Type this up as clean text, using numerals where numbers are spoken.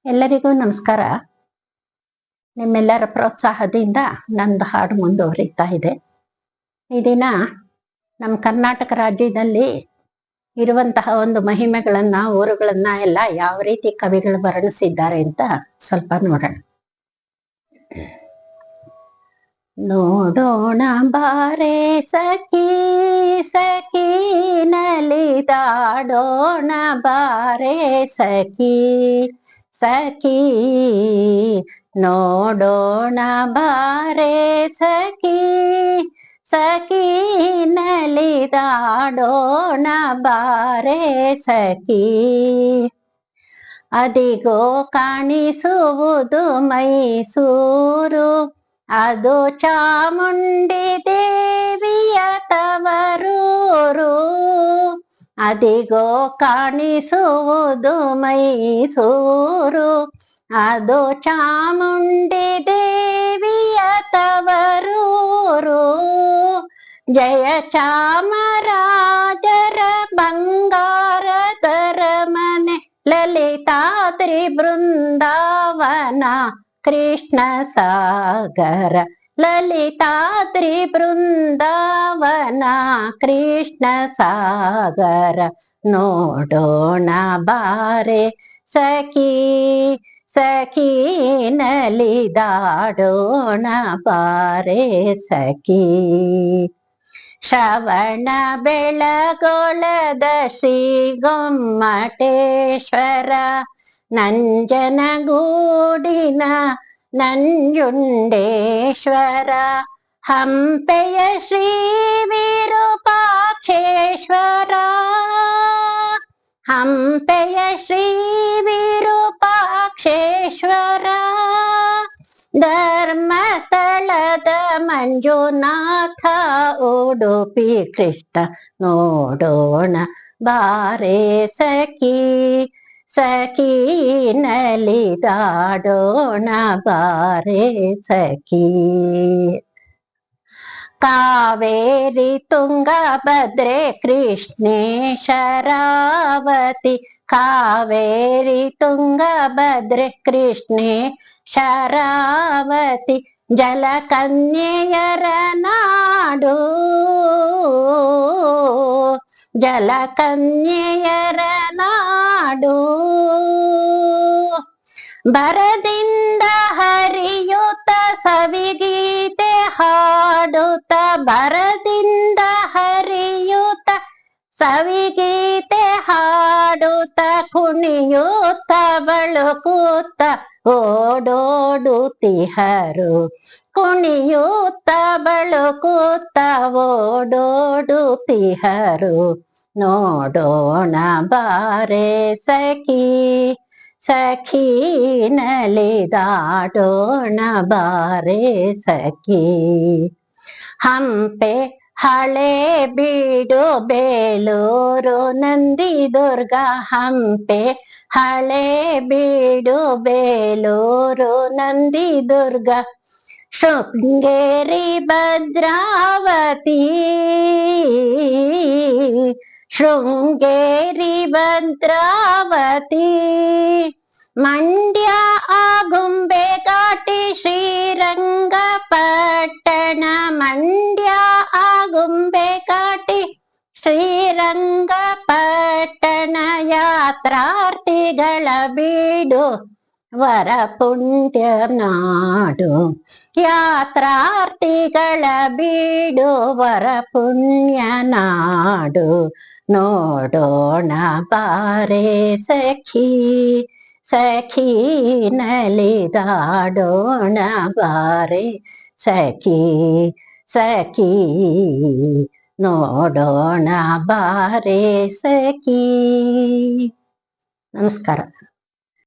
ಎಲ್ಲರಿಗೂ ನಮಸ್ಕಾರ. ನಿಮ್ಮೆಲ್ಲರ ಪ್ರೋತ್ಸಾಹದಿಂದ ನಂದು ಹಾಡು ಮುಂದುವರಿತಾ ಇದೆ. ಈ ದಿನ ನಮ್ಮ ಕರ್ನಾಟಕ ರಾಜ್ಯದಲ್ಲಿ ಇರುವಂತಹ ಒಂದು ಮಹಿಮೆಗಳನ್ನ, ಊರುಗಳನ್ನ ಎಲ್ಲ ಯಾವ ರೀತಿ ಕವಿಗಳು ವರ್ಣಿಸಿದ್ದಾರೆ ಅಂತ ಸ್ವಲ್ಪ ನೋಡೋಣ. ನೋಡೋಣ ಬಾರೆ ಸಖಿ ಸಖಿ ನಲಿದಾಡೋಣ ಬಾರೆ ಸಖಿ ಸಖಿ ನೋಡೋಣ ಬಾರೆ ಸಖಿ ಸಖಿ ನಲಿದಾಡೋಣ ಬಾರೆ ಸಖಿ. ಅದಿಗೋ ಕಾಣಿಸುವುದು ಮೈಸೂರು, ಅದು ಚಾಮುಂಡಿ ದೇವಿಯ ತವರೂರು. ಅದಿಗೋ ಕಾಣಿಸುವುದು ಮೈಸೂರು, ಅದು ಚಾಮುಂಡಿ ದೇವಿಯ ತವರೂರು. ಜಯ ಚಾಮರಾಜರ ಬಂಗಾರದರ ಮನೆ, ಲಲಿತಾದ್ರಿ ಬೃಂದಾವನ ಕೃಷ್ಣ ಸಾಗರ. ಲಲಿತಾದ್ರಿ ಬೃಂದಾವನ ಕೃಷ್ಣ ಸಾಗರ. ನೋಡೋಣ ಬಾರೆ ಸಖಿ ಸಖಿ ನಲಿದಾಡೋಣ ಬಾರೆ ಸಖಿ. ಶ್ರವಣ ಬೆಳಗೊಳದ ಶ್ರೀ ಗೊಮ್ಮಟೇಶ್ವರ, ನಂಜನಗೂಡಿನ ನಂಜುಂಡೇಶ್ವರ. ಹಂಪೆಯ ಶ್ರೀ ವಿರೂಪಾಕ್ಷೇಶ್ವರ, ಹಂಪೆಯ ಶ್ರೀ ವಿರೂಪಾಕ್ಷೇಶ್ವರ. ಧರ್ಮಸ್ಥಳದ ಮಂಜುನಾಥ, ಉಡುಪಿ ಕೃಷ್ಣ. ನೋಡೋಣ ಬಾರೆ ಸಖಿ ಸಖಿ ನಲಿದಾಡೋಣ ಬಾರೆ ಸಖಿ. ಕಾವೇರಿ ತುಂಗಭದ್ರೆ ಕೃಷ್ಣೇ ಶರಾವತಿ, ಕಾವೇರಿ ತುಂಗಭದ್ರೆ ಕೃಷ್ಣೇ ಶರಾವತಿ. ಜಲಕನ್ಯೆಯರ ನಾಡು, ಜಲಕನ್ಯೆಯರ ನಾಡು. ಬರದಿಂದ ಹರಿಯುತ್ತ ಸವಿಗೀತೆ ಹಾಡುತ್ತ, ಬರದಿಂದ ಹರಿಯುತ್ತ ಸವಿಗೀತೆ ಹಾಡುತ್ತ, ಕುಣಿಯುತ್ತ ಬಳುಕುತ್ತ ಓಡೋಡುತ್ತಿಹರು. ಕುಣಿಯುತ್ತ ಬಳುಕುತ್ತ ಓಡೋಡುತ್ತಿಹರು. ನೋಡೋಣ ಬಾರೆ ಸಖಿ ಸಖಿ ನಲಿದಾಡೋಣ ಬಾರೆ ಸಖಿ. ಹಂಪೆ ಹಳೆ ಬೀಡು ಬೇಲೂರು ನಂದಿದುರ್ಗ, ಹಂಪೆ ಹಳೆ ಬೀಡು ಬೇಲೂರು ನಂದಿದುರ್ಗ. ಶೃಂಗೇರಿ ಭದ್ರಾವತಿ, ಶೃಂಗೇರಿ ಭದ್ರಾವತಿ. ಮಂಡ್ಯ ಆಗುಂಬೆ ಘಾಟಿ ಶ್ರೀರಂಗಪಟ್ಟಣ, ಮಂಡ್ಯ ಆಗುಂಬೆ ಘಾಟಿ ಶ್ರೀರಂಗಪಟ್ಟಣ. ಯಾತ್ರಾರ್ಥಿಗಳ ಬೀಡು ವರ ಪುಣ್ಯ ನಾಡು, ಯಾತ್ರಾರ್ಥಿಗಳ ಬೀಡು ವರ ಪುಣ್ಯ ನಾಡು. ನೋಡೋಣ ಬಾರೆ ಸಖಿ ಸಖಿ ನಲಿದಾಡೋಣ ಬಾರೆ ಸಖಿ ಸಖಿ. ನೋಡೋಣ ಬಾರೆ ಸಖಿ. ನಮಸ್ಕಾರ.